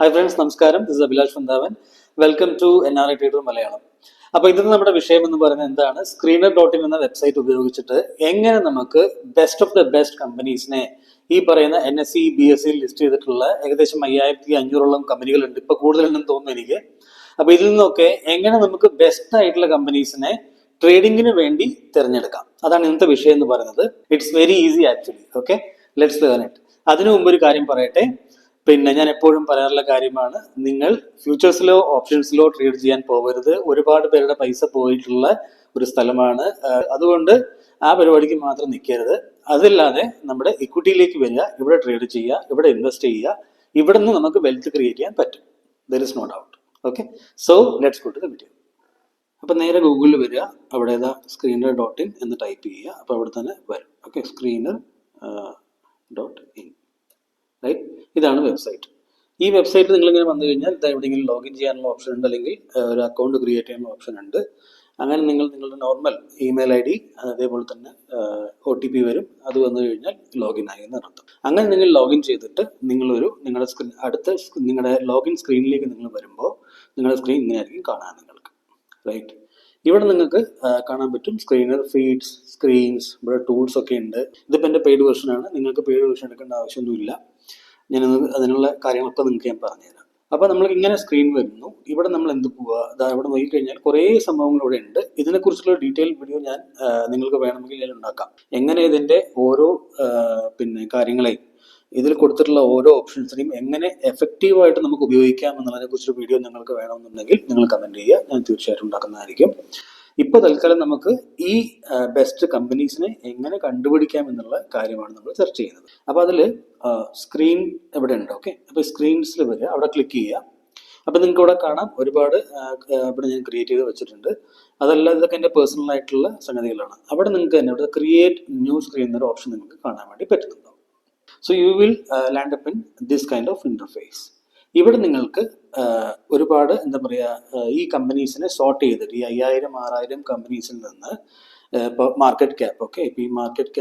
Hi friends, നമസ്കാരം. This is Abhilash വന്താവൻ. Welcome to NRI trader Malayalam. അപ്പോൾ ഇന്ന് നമ്മുടെ വിഷയം എന്ന് പറയുന്നത് എന്താണ്, screener.in എന്ന വെബ്സൈറ്റ് ഉപയോഗിച്ചിട്ട് എങ്ങനെ നമുക്ക് ബെസ്റ്റ് ഓഫ് ദ ബെസ്റ്റ് കമ്പനീസിനെ ഈ പറയുന്ന NSE BSE ലിസ്റ്റ് ചെയ്തിട്ടുള്ള ഏകദേശം 5500ഓളം കമ്പനികളുണ്ട്, ഇപ്പോൾ കൂടുതലുണ്ടെന്ന് തോന്നുന്നു എനിക്ക്. അപ്പോൾ ഇതിൽ നിന്നൊക്കെ എങ്ങനെ നമുക്ക് ബെസ്റ്റ് ആയിട്ടുള്ള കമ്പനീസിനെ ട്രേഡിങ്ങിന് വേണ്ടി തിരഞ്ഞെടുക്കാം, അതാണ് ഇന്നത്തെ വിഷയം എന്ന് പറയുന്നത്. It's very easy actually. Okay, let's learn it. അതിനു മുമ്പ് ഒരു കാര്യം പറയട്ടെ. പിന്നെ ഞാൻ എപ്പോഴും പറയാറുള്ള കാര്യമാണ്, നിങ്ങൾ ഫ്യൂച്ചേഴ്സിലോ ഓപ്ഷൻസിലോ ട്രേഡ് ചെയ്യാൻ പോകരുത്. ഒരുപാട് പേരുടെ പൈസ പോയിട്ടുള്ള ഒരു സ്ഥലമാണ്. അതുകൊണ്ട് ആ പരിപാടിക്ക് മാത്രം നിൽക്കരുത്. അതല്ലാതെ നമ്മുടെ ഇക്വിറ്റിയിലേക്ക് വരിക, ഇവിടെ ട്രേഡ് ചെയ്യുക, ഇവിടെ ഇൻവെസ്റ്റ് ചെയ്യുക. ഇവിടെ നിന്ന് നമുക്ക് വെൽത്ത് ക്രിയേറ്റ് ചെയ്യാൻ പറ്റും. There is no doubt. Okay, so let's go to the video. അപ്പം നേരെ ഗൂഗിളിൽ വരിക, അവിടെ screener.in എന്ന് ടൈപ്പ് ചെയ്യുക. അപ്പോൾ അവിടെ തന്നെ വരും. Okay, screener.in. റൈറ്റ്, ഇതാണ് വെബ്സൈറ്റ്. ഈ വെബ്സൈറ്റിൽ നിങ്ങളിങ്ങനെ വന്നു കഴിഞ്ഞാൽ എവിടെയെങ്കിലും ലോഗിൻ ചെയ്യാനുള്ള ഓപ്ഷൻ ഉണ്ട്, അല്ലെങ്കിൽ ഒരു അക്കൗണ്ട് ക്രിയേറ്റ് ചെയ്യാനുള്ള ഓപ്ഷൻ ഉണ്ട്. അങ്ങനെ നിങ്ങൾ നിങ്ങളുടെ നോർമൽ ഇമെയിൽ ID, അതേപോലെ തന്നെ OTP വരും. അത് വന്നു കഴിഞ്ഞാൽ ലോഗിൻ ആയി എന്ന് അർത്ഥം. അങ്ങനെ നിങ്ങൾ ലോഗിൻ ചെയ്തിട്ട് നിങ്ങളുടെ സ്ക്രീൻ നിങ്ങളുടെ ലോഗിൻ സ്ക്രീനിലേക്ക് നിങ്ങൾ വരുമ്പോൾ നിങ്ങളുടെ സ്ക്രീൻ ഇങ്ങനെയായിരിക്കും കാണാൻ നിങ്ങൾക്ക്. റൈറ്റ്, ഇവിടെ നിങ്ങൾക്ക് കാണാൻ പറ്റും സ്ക്രീനർ, ഫീഡ്സ്, സ്ക്രീൻസ്, ഇവിടെ ടൂൾസ് ഒക്കെ ഉണ്ട്. ഇതിപ്പോൾ എൻ്റെ പെയ്ഡ് വെർഷനാണ്. നിങ്ങൾക്ക് പെയ്ഡ് വെർഷൻ എടുക്കേണ്ട ആവശ്യമൊന്നുമില്ല. അതിനുള്ള കാര്യങ്ങളൊക്കെ നിങ്ങൾക്ക് ഞാൻ പറഞ്ഞുതരാം. അപ്പോൾ നമ്മൾ ഇങ്ങനെ സ്ക്രീൻ വരുന്നു. ഇവിടെ നമ്മൾ എന്ത് പോവുക, ഇവിടെ നോക്കിക്കഴിഞ്ഞാൽ കുറേ സംഭവങ്ങൾ ഇവിടെ ഉണ്ട്. ഇതിനെക്കുറിച്ചുള്ള ഡീറ്റെയിൽ വീഡിയോ ഞാൻ നിങ്ങൾക്ക് വേണമെങ്കിൽ ഞാൻ ഉണ്ടാക്കാം. എങ്ങനെ ഇതിൻ്റെ ഓരോ കാര്യങ്ങളെയും ഇതിൽ കൊടുത്തിട്ടുള്ള ഓരോ ഓപ്ഷൻസിനെയും എങ്ങനെ എഫക്റ്റീവായിട്ട് നമുക്ക് ഉപയോഗിക്കാം എന്നുള്ളതിനെ കുറിച്ചൊരു വീഡിയോ നിങ്ങൾക്ക് വേണമെന്നുണ്ടെങ്കിൽ നിങ്ങൾ കമൻറ്റ് ചെയ്യുക, ഞാൻ തീർച്ചയായിട്ടും ഉണ്ടാക്കുന്നതായിരിക്കും. ഇപ്പോൾ തൽക്കാലം നമുക്ക് ഈ ബെസ്റ്റ് കമ്പനീസിനെ എങ്ങനെ കണ്ടുപിടിക്കാം എന്നുള്ള കാര്യമാണ് നമ്മൾ ചർച്ച ചെയ്യുന്നത്. അപ്പോൾ അതിൽ സ്ക്രീൻ ഇവിടെ ഉണ്ട്. ഓക്കെ, അപ്പോൾ സ്ക്രീൻസിൽ വരിക, അവിടെ ക്ലിക്ക് ചെയ്യുക. അപ്പോൾ നിങ്ങൾക്ക് ഇവിടെ കാണാം ഒരുപാട് ഇവിടെ ഞാൻ ക്രിയേറ്റ് ചെയ്ത് വെച്ചിട്ടുണ്ട്. അതെല്ലാം ഇതൊക്കെ എൻ്റെ പേഴ്സണൽ ആയിട്ടുള്ള സംഗതികളാണ്. അവിടെ നിങ്ങൾക്ക് തന്നെ ഇവിടെ ക്രിയേറ്റ് ന്യൂ സ്ക്രീൻ എന്നൊരു ഓപ്ഷൻ നിങ്ങൾക്ക് കാണാൻ വേണ്ടി പറ്റുന്നുണ്ടാവും. So you will land up in this kind of interface. ഇവിടെ നിങ്ങൾക്ക് ഒരുപാട് ഈ കമ്പനീസിനെ സോർട്ട് ചെയ്തിട്ട് ഈ 5000-6000 കമ്പനീസിൽ നിന്ന് ഇപ്പോൾ മാർക്കറ്റ് ക്യാപ്പ്, ഓക്കെ, ഇപ്പോൾ ഈ മാർക്കറ്റ്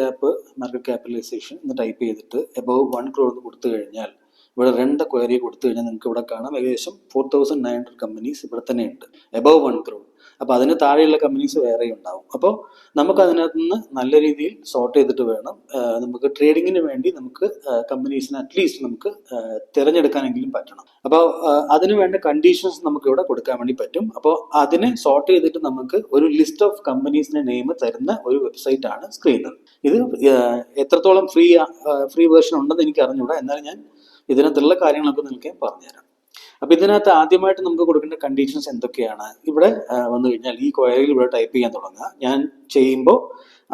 ക്യാപിറ്റലൈസേഷൻ എന്ന് ടൈപ്പ് ചെയ്തിട്ട് എബവ് 1 crore എന്ന് കൊടുത്തു കഴിഞ്ഞാൽ, ഇവിടെ 2 ക്വയറി കൊടുത്തു കഴിഞ്ഞാൽ നിങ്ങൾക്ക് ഇവിടെ കാണാം ഏകദേശം 4900 കമ്പനീസ് ഇവിടെ തന്നെ ഉണ്ട് എബവ് 1 crore. അപ്പോൾ അതിന് താഴെയുള്ള കമ്പനീസ് വേറെ ഉണ്ടാവും. അപ്പോൾ നമുക്ക് അതിനകത്ത് നിന്ന് നല്ല രീതിയിൽ സോർട്ട് ചെയ്തിട്ട് വേണം നമുക്ക് ട്രേഡിങ്ങിന് വേണ്ടി നമുക്ക് കമ്പനീസിനെ അറ്റ്ലീസ്റ്റ് നമുക്ക് തിരഞ്ഞെടുക്കാനെങ്കിലും പറ്റണം. അപ്പോൾ അതിന് വേണ്ട കണ്ടീഷൻസ് നമുക്ക് ഇവിടെ കൊടുക്കാൻ വേണ്ടി പറ്റും. അപ്പോൾ അതിനെ സോർട്ട് ചെയ്തിട്ട് നമുക്ക് ഒരു ലിസ്റ്റ് ഓഫ് കമ്പനീസിന്റെ നെയിം തരുന്ന ഒരു വെബ്സൈറ്റ് ആണ് സ്ക്രീനർ. ഇത് എത്രത്തോളം ഫ്രീ വേർഷൻ ഉണ്ടെന്ന് എനിക്ക് അറിഞ്ഞൂടാ, എന്നാലും ഞാൻ ഇതിനകത്തുള്ള കാര്യങ്ങളൊക്കെ നിങ്ങൾക്ക് പറഞ്ഞുതരാം. അപ്പൊ ഇതിനകത്ത് ആദ്യമായിട്ട് നമുക്ക് കൊടുക്കേണ്ട കണ്ടീഷൻസ് എന്തൊക്കെയാണ്? ഇവിടെ വന്നു കഴിഞ്ഞാൽ ഈ ക്വയറിയിൽ ഇവിടെ ടൈപ്പ് ചെയ്യാൻ തുടങ്ങുക. ഞാൻ ചെയ്യുമ്പോൾ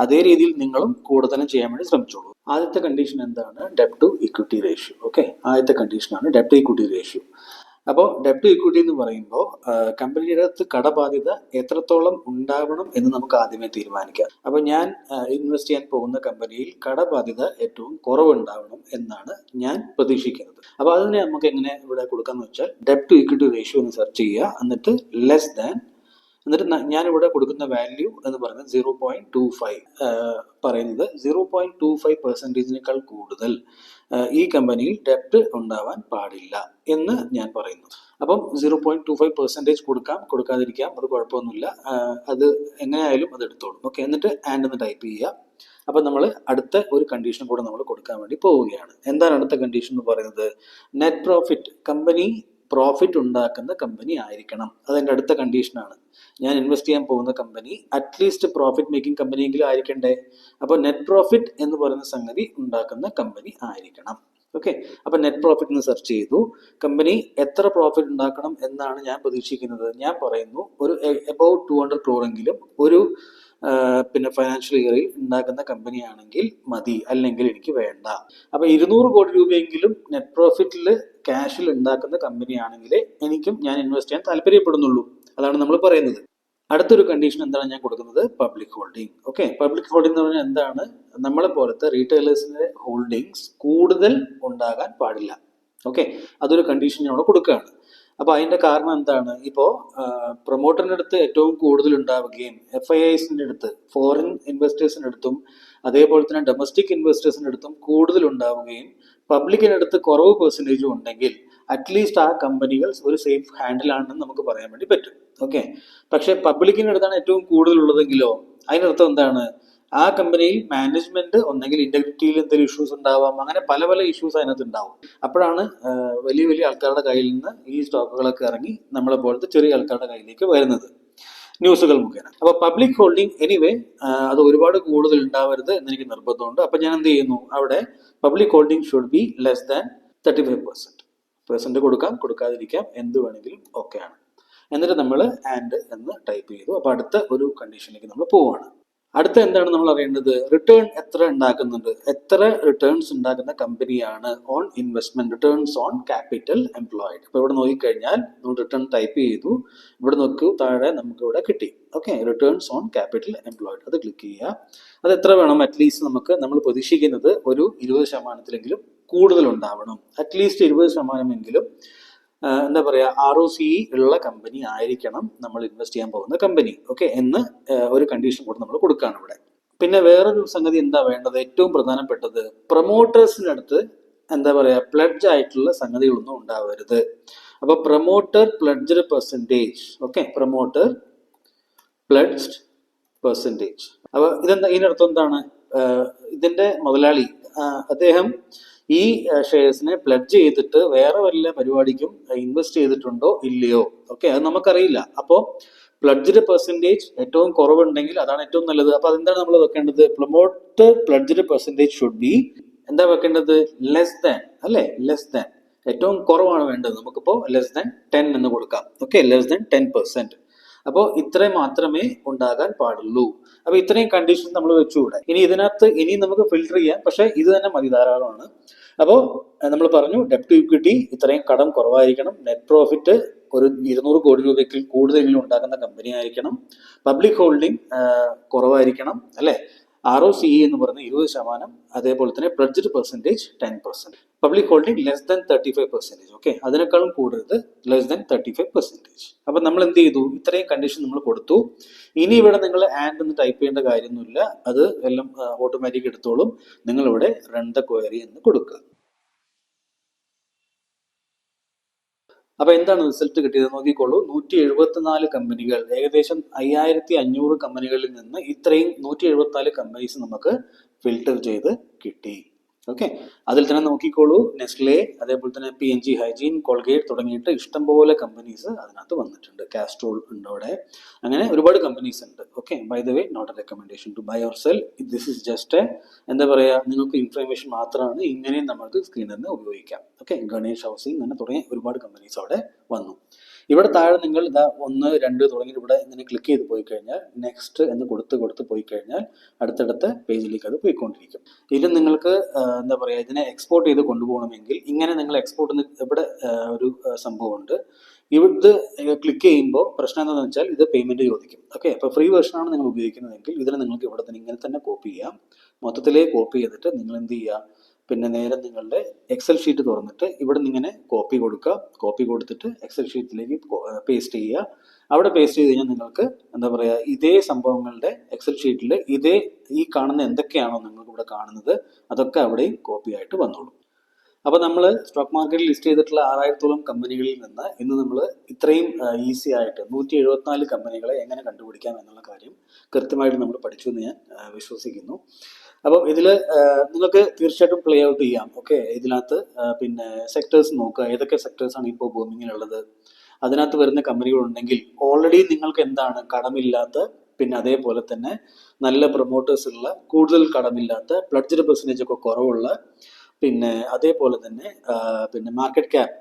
അതേ രീതിയിൽ നിങ്ങളും കൂടെ തന്നെ ചെയ്യാൻ വേണ്ടി ശ്രമിച്ചോളൂ. ആദ്യത്തെ കണ്ടീഷൻ എന്താണ്? ഡെപ്റ്റ് ടു ഇക്വിറ്റി റേഷ്യോ. ഓക്കെ, ആദ്യത്തെ കണ്ടീഷനാണ് ഡെപ്റ്റ് ടു ഇക്വിറ്റി റേഷ്യോ. അപ്പോൾ ഡെപ്റ്റ് ടു ഇക്വിറ്റി എന്ന് പറയുമ്പോൾ കമ്പനിയുടെ അടുത്ത് കടബാധ്യത എത്രത്തോളം ഉണ്ടാവണം എന്ന് നമുക്ക് ആദ്യമേ തീരുമാനിക്കാം. അപ്പോൾ ഞാൻ ഇൻവെസ്റ്റ് ചെയ്യാൻ പോകുന്ന കമ്പനിയിൽ കടബാധ്യത ഏറ്റവും കുറവുണ്ടാവണം എന്നാണ് ഞാൻ പ്രതീക്ഷിക്കുന്നത്. അപ്പോൾ അതിനെ നമുക്ക് എങ്ങനെ ഇവിടെ കൊടുക്കാന്ന് വെച്ചാൽ ഡെപ്റ്റ് ടു ഇക്വിറ്റി റേഷ്യോ എന്ന് സെർച്ച് ചെയ്യുക. എന്നിട്ട് ലെസ് ദാൻ, എന്നിട്ട് ഞാനിവിടെ കൊടുക്കുന്ന വാല്യൂ എന്ന് പറയുന്നത് 0.25 പറയുന്നത് 0.25% കൂടുതൽ ഈ കമ്പനിയിൽ ഡെപ്റ്റ് ഉണ്ടാവാൻ പാടില്ല എന്ന് ഞാൻ പറയുന്നു. അപ്പം 0.25% കൊടുക്കാം, കൊടുക്കാതിരിക്കാം, അത് കുഴപ്പമൊന്നുമില്ല. അത് എങ്ങനെയായാലും അത് എടുത്തോളും. ഓക്കെ, എന്നിട്ട് ആൻഡ് എന്ന് ടൈപ്പ് ചെയ്യുക. അപ്പം നമ്മൾ അടുത്ത ഒരു കണ്ടീഷൻ കൂടെ നമ്മൾ കൊടുക്കാൻ വേണ്ടി പോവുകയാണ്. എന്താണ് അടുത്ത കണ്ടീഷൻ എന്ന് പറയുന്നത്? നെറ്റ് പ്രോഫിറ്റ്, കമ്പനി പ്രോഫിറ്റ് ഉണ്ടാക്കുന്ന കമ്പനി ആയിരിക്കണം. അതെൻ്റെ അടുത്ത കണ്ടീഷനാണ്. ഞാൻ ഇൻവെസ്റ്റ് ചെയ്യാൻ പോകുന്ന കമ്പനി അറ്റ്ലീസ്റ്റ് പ്രോഫിറ്റ് മേക്കിംഗ് കമ്പനിയെങ്കിലും ആയിരിക്കണ്ടേ. അപ്പോൾ നെറ്റ് പ്രോഫിറ്റ് എന്ന് പറയുന്ന സംഗതി ഉണ്ടാക്കുന്ന കമ്പനി ആയിരിക്കണം. ഓക്കെ, അപ്പം നെറ്റ് പ്രോഫിറ്റ് എന്ന് സെർച്ച് ചെയ്തു. കമ്പനി എത്ര പ്രോഫിറ്റ് ഉണ്ടാക്കണം എന്നാണ് ഞാൻ പ്രതീക്ഷിക്കുന്നത്? ഞാൻ പറയുന്നു ഒരു എബൌട്ട് 200 crore എങ്കിലും ഒരു ഫൈനാൻഷ്യൽ ഇയറിൽ ഉണ്ടാക്കുന്ന കമ്പനി ആണെങ്കിൽ മതി, അല്ലെങ്കിൽ എനിക്ക് വേണ്ട. അപ്പൊ 200 കോടി രൂപയെങ്കിലും നെറ്റ് പ്രോഫിറ്റിൽ ക്യാഷിൽ ഉണ്ടാക്കുന്ന കമ്പനി ആണെങ്കിൽ ഞാൻ ഇൻവെസ്റ്റ് ചെയ്യാൻ താല്പര്യപ്പെടുന്നുള്ളൂ. അതാണ് നമ്മൾ പറയുന്നത്. അടുത്തൊരു കണ്ടീഷൻ എന്താണ് ഞാൻ കൊടുക്കുന്നത്? Public holding. Okay, public holding എന്ന് പറഞ്ഞാൽ എന്താണ്? നമ്മളെ പോലത്തെ റീറ്റെയിലേഴ്സിന്റെ ഹോൾഡിങ്സ് കൂടുതൽ ഉണ്ടാകാൻ പാടില്ല. ഓക്കെ, അതൊരു കണ്ടീഷൻ ഞാൻ അവിടെ കൊടുക്കുകയാണ്. അപ്പോൾ അതിന്റെ കാരണം എന്താണ്? ഇപ്പോൾ പ്രൊമോട്ടറിന്റെ അടുത്ത് ഏറ്റവും കൂടുതൽ ഉണ്ടാവുകയും FIIസിന്റെ അടുത്ത്, ഫോറിൻ ഇൻവെസ്റ്റേഴ്സിന്റെ അടുത്തും അതേപോലെ തന്നെ ഡൊമസ്റ്റിക് ഇൻവെസ്റ്റേഴ്സിന്റെ അടുത്തും കൂടുതൽ ഉണ്ടാവുകയും പബ്ലിക്കിനടുത്ത് കുറവ് പെർസെൻറ്റേജും ഉണ്ടെങ്കിൽ അറ്റ്ലീസ്റ്റ് ആ കമ്പനികൾ ഒരു സേഫ് ഹാൻഡിലാണെന്ന് നമുക്ക് പറയാൻ വേണ്ടി പറ്റും. ഓക്കെ, പക്ഷെ പബ്ലിക്കിന്റെ അടുത്താണ് ഏറ്റവും കൂടുതൽ ഉള്ളതെങ്കിലോ അതിനർത്ഥം എന്താണ്? ആ കമ്പനിയിൽ മാനേജ്മെന്റ് ഒന്നെങ്കിൽ ഇന്റഗ്രിറ്റിയിൽ എന്തെങ്കിലും ഇഷ്യൂസ് ഉണ്ടാവാം, അങ്ങനെ പല പല ഇഷ്യൂസ് അതിനകത്ത് ഉണ്ടാവും. അപ്പോഴാണ് വലിയ വലിയ ആൾക്കാരുടെ കയ്യിൽ നിന്ന് ഈ സ്റ്റോക്കുകളൊക്കെ ഇറങ്ങി നമ്മളെ പോലത്തെ ചെറിയ ആൾക്കാരുടെ കയ്യിലേക്ക് വരുന്നത് ന്യൂസുകൾ മുഖേന. അപ്പൊ പബ്ലിക് ഹോൾഡിംഗ് എനിവേ അത് ഒരുപാട് കൂടുതൽ ഉണ്ടാവരുത് എന്നെനിക്ക് നിർബന്ധമുണ്ട്. അപ്പൊ ഞാൻ എന്ത് ചെയ്യുന്നു, അവിടെ public holding should be less than 35%. കൊടുക്കാം, കൊടുക്കാതിരിക്കാം, എന്ത് വേണമെങ്കിലും ഓക്കെ ആണ്. എന്നിട്ട് നമ്മൾ ആൻഡ് എന്ന് ടൈപ്പ് ചെയ്തു. അപ്പൊ അടുത്ത ഒരു കണ്ടീഷനിലേക്ക് നമ്മൾ പോവാണ്. അടുത്ത എന്താണ് നമ്മൾ അറിയേണ്ടത്? റിട്ടേൺ എത്ര ഉണ്ടാക്കുന്നുണ്ട്, എത്ര റിട്ടേൺസ് ഉണ്ടാക്കുന്ന കമ്പനിയാണ് on investment, returns on capital employed. അപ്പൊ ഇവിടെ നോക്കിക്കഴിഞ്ഞാൽ നമ്മൾ റിട്ടേൺ ടൈപ്പ് ചെയ്തു, ഇവിടെ നോക്കൂ, താഴെ നമുക്ക് ഇവിടെ കിട്ടി. Okay, returns on capital employed, അത് ക്ലിക്ക് ചെയ്യുക. അത് എത്ര വേണം? അറ്റ്ലീസ്റ്റ് നമ്മൾ പ്രതീക്ഷിക്കുന്നത് ഒരു 20% കൂടുതൽ ഉണ്ടാവണം. അറ്റ്ലീസ്റ്റ് 20% എന്താ പറയുക, ROCE ഉള്ള കമ്പനി ആയിരിക്കണം നമ്മൾ ഇൻവെസ്റ്റ് ചെയ്യാൻ പോകുന്ന കമ്പനി. ഓക്കെ എന്ന് ഒരു കണ്ടീഷൻ കൂടെ നമ്മൾ കൊടുക്കുകയാണ് ഇവിടെ. പിന്നെ വേറൊരു സംഗതി എന്താ വേണ്ടത്? ഏറ്റവും പ്രധാനപ്പെട്ടത്, പ്രൊമോട്ടേഴ്സിൻ്റെ അടുത്ത് എന്താ പറയുക, പ്ലഡ്ജ് ആയിട്ടുള്ള സംഗതികളൊന്നും ഉണ്ടാവരുത്. അപ്പൊ promoter pledged percentage, okay, promoter pledged percentage. അപ്പൊ ഇതെന്താ, ഇതിനർത്ഥം എന്താണ്? ഇതിന്റെ മുതലാളി അദ്ദേഹം ഈ ഷെയർസിനെ പ്ലഡ്ജ് ചെയ്തിട്ട് വേറെ വല്ല പരിപാടിക്കും ഇൻവെസ്റ്റ് ചെയ്തിട്ടുണ്ടോ ഇല്ലയോ, ഓക്കെ, അത് നമുക്കറിയില്ല. അപ്പോൾ പ്ലഡ്ജ്ഡ് പെർസെൻറ്റേജ് ഏറ്റവും കുറവുണ്ടെങ്കിൽ അതാണ് ഏറ്റവും നല്ലത്. അപ്പൊ അതെന്താണ് നമ്മൾ വെക്കേണ്ടത്? Promoter pledged percentage should be എന്താ വെക്കേണ്ടത്? ലെസ് ദാൻ, അല്ലെ, ലെസ് ദാൻ, ഏറ്റവും കുറവാണ് വേണ്ടത്. നമുക്കിപ്പോൾ ലെസ് ദാൻ 10 എന്ന് കൊടുക്കാം. Okay, less than 10%. അപ്പോൾ ഇത്രയും മാത്രമേ ഉണ്ടാകാൻ പാടുള്ളൂ. അപ്പൊ ഇത്രയും കണ്ടീഷൻ നമ്മൾ വെച്ചുകൂടെ. ഇനി ഇതിനകത്ത് ഇനി നമുക്ക് ഫിൽട്ടർ ചെയ്യാം, പക്ഷെ ഇത് തന്നെ മതി, ധാരാളമാണ്. അപ്പോൾ നമ്മൾ പറഞ്ഞു ഡെപ്റ്റ് ടു ഇക്വിറ്റി ഇത്രയും കടം കുറവായിരിക്കണം, നെറ്റ് പ്രോഫിറ്റ് ഒരു 200 കോടി രൂപയ്ക്ക് കൂടുതലെങ്കിലും ഉണ്ടാക്കുന്ന കമ്പനി ആയിരിക്കണം, പബ്ലിക് ഹോൾഡിംഗ് കുറവായിരിക്കണം, അല്ലെ, ROCE എന്ന് പറയുന്നത് 20%, അതേപോലെ തന്നെ pledged percentage 10%, public holding less than 35%. Okay, അതിനേക്കാളും കൂടരുത്, ലെസ് ദാൻ 35%. അപ്പൊ നമ്മൾ എന്ത് ചെയ്തു? ഇത്രയും കണ്ടീഷൻ നമ്മൾ കൊടുത്തു. ഇനി ഇവിടെ നിങ്ങൾ ആൻഡ് എന്ന് ടൈപ്പ് ചെയ്യേണ്ട കാര്യമൊന്നുമില്ല, അത് എല്ലാം ഓട്ടോമാറ്റിക് എടുത്തോളും. നിങ്ങൾ ഇവിടെ റൺ ദ ക്വയറി എന്ന് കൊടുക്കുക. അപ്പൊ എന്താണ് റിസൾട്ട് കിട്ടിയത് നോക്കിക്കോളൂ. 174 കമ്പനികൾ, ഏകദേശം 5500 കമ്പനികളിൽ നിന്ന് ഇത്രയും 174 കമ്പനീസ് നമുക്ക് ഫിൽട്ടർ ചെയ്ത് കിട്ടി. ഓക്കെ, അതിൽ തന്നെ നോക്കിക്കോളൂ, നെസ്ലെ, അതേപോലെ തന്നെ PNG ഹൈജീൻ, കോൾഗേറ്റ് തുടങ്ങിയിട്ട് ഇഷ്ടംപോലെ കമ്പനീസ് അതിനകത്ത് വന്നിട്ടുണ്ട്. കാസ്ട്രോൾ ഉണ്ട് അവിടെ, അങ്ങനെ ഒരുപാട് കമ്പനീസ് ഉണ്ട്. Okay, by the way, not a recommendation to buy or sell. This is just എന്താ പറയുക, നിങ്ങൾക്ക് ഇൻഫർമേഷൻ മാത്രമാണ്. ഇങ്ങനെയും നമുക്ക് സ്ക്രീനിൽ ഉപയോഗിക്കാം. ഓക്കെ, ഗണേഷ് ഹൗസിംഗ് അങ്ങനെ തുടങ്ങിയ ഒരുപാട് കമ്പനീസ് അവിടെ വന്നു. ഇവിടെ താഴെ നിങ്ങൾ ഇതാ 1, 2 തുടങ്ങിയിട്ട് ഇവിടെ ഇങ്ങനെ ക്ലിക്ക് ചെയ്ത് പോയി കഴിഞ്ഞാൽ, നെക്സ്റ്റ് എന്ന് കൊടുത്ത് പോയി കഴിഞ്ഞാൽ അടുത്തടുത്ത പേജിലേക്ക് അത് പോയിക്കൊണ്ടിരിക്കും. ഇതിൽ നിങ്ങൾക്ക് എന്താ പറയുക, ഇതിനെ എക്സ്പോർട്ട് ചെയ്ത് കൊണ്ടുപോകണമെങ്കിൽ ഇങ്ങനെ നിങ്ങൾ എക്സ്പോർട്ട് ഇവിടെ ഒരു സംഭവമുണ്ട്. ഇത് ക്ലിക്ക് ചെയ്യുമ്പോൾ പ്രശ്നം എന്താണെന്ന് വെച്ചാൽ ഇത് പേയ്മെന്റ് ചോദിക്കും. ഓക്കെ, അപ്പോൾ ഫ്രീ വെർഷനാണ് നിങ്ങൾ ഉപയോഗിക്കുന്നതെങ്കിൽ ഇതിനെ നിങ്ങൾക്ക് ഇവിടെ തന്നെ ഇങ്ങനെ തന്നെ കോപ്പി ചെയ്യാം. മൊത്തത്തിലേ കോപ്പി ചെയ്തിട്ട് നിങ്ങൾ എന്ത് ചെയ്യുക, പിന്നെ നേരെ നിങ്ങളുടെ എക്സൽ ഷീറ്റ് തുറന്നിട്ട് ഇവിടെ നിന്ന് ഇങ്ങനെ കോപ്പി കൊടുക്കുക. കോപ്പി കൊടുത്തിട്ട് എക്സൽ ഷീറ്റിലേക്ക് പേസ്റ്റ് ചെയ്യുക. അവിടെ പേസ്റ്റ് ചെയ്ത് കഴിഞ്ഞാൽ നിങ്ങൾക്ക് എന്താ പറയുക, ഇതേ സംഭവങ്ങളുടെ എക്സൽ ഷീറ്റിൽ ഈ കാണുന്ന എന്തൊക്കെയാണോ നിങ്ങൾക്ക് ഇവിടെ കാണുന്നത് അതൊക്കെ അവിടെയും കോപ്പി ആയിട്ട് വന്നോളും. അപ്പോൾ നമ്മൾ സ്റ്റോക്ക് മാർക്കറ്റിൽ ലിസ്റ്റ് ചെയ്തിട്ടുള്ള 6000-ഓളം കമ്പനികളിൽ നിന്ന് ഇന്ന് നമ്മൾ ഇത്രയും ഈസി ആയിട്ട് 174 കമ്പനികളെ എങ്ങനെ കണ്ടുപിടിക്കാം എന്നുള്ള കാര്യം കൃത്യമായിട്ട് നമ്മൾ പഠിച്ചു എന്ന് ഞാൻ വിശ്വസിക്കുന്നു. അപ്പോൾ ഇതിൽ നിങ്ങൾക്ക് തീർച്ചയായിട്ടും പ്ലേ ഔട്ട് ചെയ്യാം. ഓക്കെ, ഇതിനകത്ത് പിന്നെ സെക്ടേഴ്സ് നോക്കുക, ഏതൊക്കെ സെക്ടേഴ്സാണ് ഇപ്പോൾ ബൂമിങ്ങിലുള്ളത്. അതിനകത്ത് വരുന്ന കമ്പനികളുണ്ടെങ്കിൽ ഓൾറെഡി നിങ്ങൾക്ക് എന്താണ് കടമില്ലാത്ത, പിന്നെ അതേപോലെ തന്നെ നല്ല പ്രൊമോട്ടേഴ്സ് ഉള്ള, കൂടുതൽ കടമില്ലാത്ത, പ്ലഡ്ജ്ഡ് പെർസെൻറ്റേജ് ഒക്കെ കുറവുള്ള, പിന്നെ അതേപോലെ തന്നെ പിന്നെ മാർക്കറ്റ് ക്യാപ്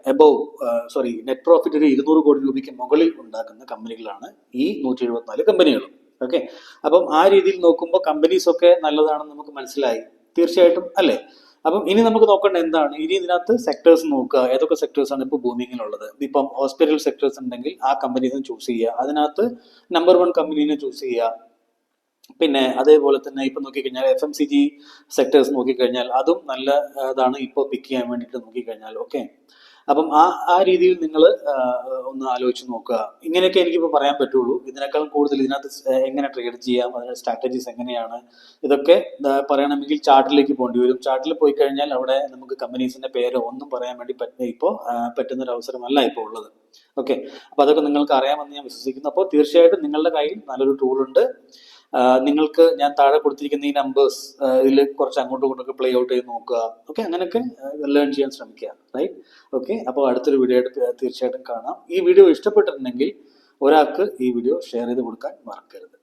നെറ്റ് പ്രോഫിറ്റ് ഒരു 200 കോടി രൂപയ്ക്ക് മുകളിൽ ഉണ്ടാക്കുന്ന കമ്പനികളാണ് ഈ 174 കമ്പനികളും. ഓക്കെ, അപ്പം ആ രീതിയിൽ നോക്കുമ്പോൾ കമ്പനീസ് ഒക്കെ നല്ലതാണെന്ന് നമുക്ക് മനസ്സിലായി തീർച്ചയായിട്ടും, അല്ലേ? അപ്പം ഇനി നമുക്ക് നോക്കേണ്ട എന്താണ്, ഇനി ഇതിനകത്ത് സെക്ടേഴ്സ് നോക്കുക, ഏതൊക്കെ സെക്ടേഴ്സ് ആണ് ഇപ്പോൾ ബൂമിങ്ങിലുള്ളത്. ഇപ്പം ഹോസ്പിറ്റൽ സെക്ടേഴ്സ് ഉണ്ടെങ്കിൽ ആ കമ്പനീസിനെ ചൂസ് ചെയ്യുക, അതിനകത്ത് നമ്പർ 1 കമ്പനീനെ ചൂസ് ചെയ്യുക. പിന്നെ അതേപോലെ തന്നെ ഇപ്പം നോക്കിക്കഴിഞ്ഞാൽ FMCG സെക്ടേഴ്സ് നോക്കിക്കഴിഞ്ഞാൽ അതും നല്ല ഇതാണ് ഇപ്പോൾ പിക്ക് ചെയ്യാൻ വേണ്ടിയിട്ട് നോക്കിക്കഴിഞ്ഞാൽ. ഓക്കെ, അപ്പം ആ രീതിയിൽ നിങ്ങൾ ഒന്ന് ആലോചിച്ച് നോക്കുക. ഇങ്ങനെയൊക്കെ എനിക്കിപ്പോൾ പറയാൻ പറ്റുള്ളൂ. ഇതിനേക്കാളും കൂടുതൽ ഇതിനകത്ത് എങ്ങനെ ട്രേഡ് ചെയ്യാം, അതിന്റെ സ്ട്രാറ്റജീസ് എങ്ങനെയാണ്, ഇതൊക്കെ പറയണമെങ്കിൽ ചാർട്ടിലേക്ക് പോകേണ്ടി വരും. ചാർട്ടിൽ പോയി കഴിഞ്ഞാൽ അവിടെ നമുക്ക് കമ്പനീസിന്റെ പേരോ ഒന്നും പറയാൻ വേണ്ടി പറ്റുന്ന ഒരു അവസരമല്ല ഇപ്പോൾ ഉള്ളത്. ഓക്കെ, അപ്പൊ അതൊക്കെ നിങ്ങൾക്ക് അറിയാമെന്ന് ഞാൻ വിശ്വസിക്കുന്നു. അപ്പോൾ തീർച്ചയായിട്ടും നിങ്ങളുടെ കയ്യിൽ നല്ലൊരു ടൂൾ ഉണ്ട്. നിങ്ങൾക്ക് ഞാൻ താഴെ കൊടുത്തിരിക്കുന്ന ഈ നമ്പേഴ്സ് ഇതിൽ കുറച്ച് അങ്ങോട്ടും ഇങ്ങോട്ടൊക്കെ പ്ലേ ഔട്ട് ചെയ്ത് നോക്കുക. ഓക്കെ, അങ്ങനെയൊക്കെ ലേൺ ചെയ്യാൻ ശ്രമിക്കുക. റൈറ്റ്. ഓക്കെ, അപ്പോൾ അടുത്തൊരു വീഡിയോ ആയിട്ട് തീർച്ചയായിട്ടും കാണാം. ഈ വീഡിയോ ഇഷ്ടപ്പെട്ടിട്ടുണ്ടെങ്കിൽ ഒരാൾക്ക് ഈ വീഡിയോ ഷെയർ ചെയ്ത് കൊടുക്കാൻ മറക്കരുത്.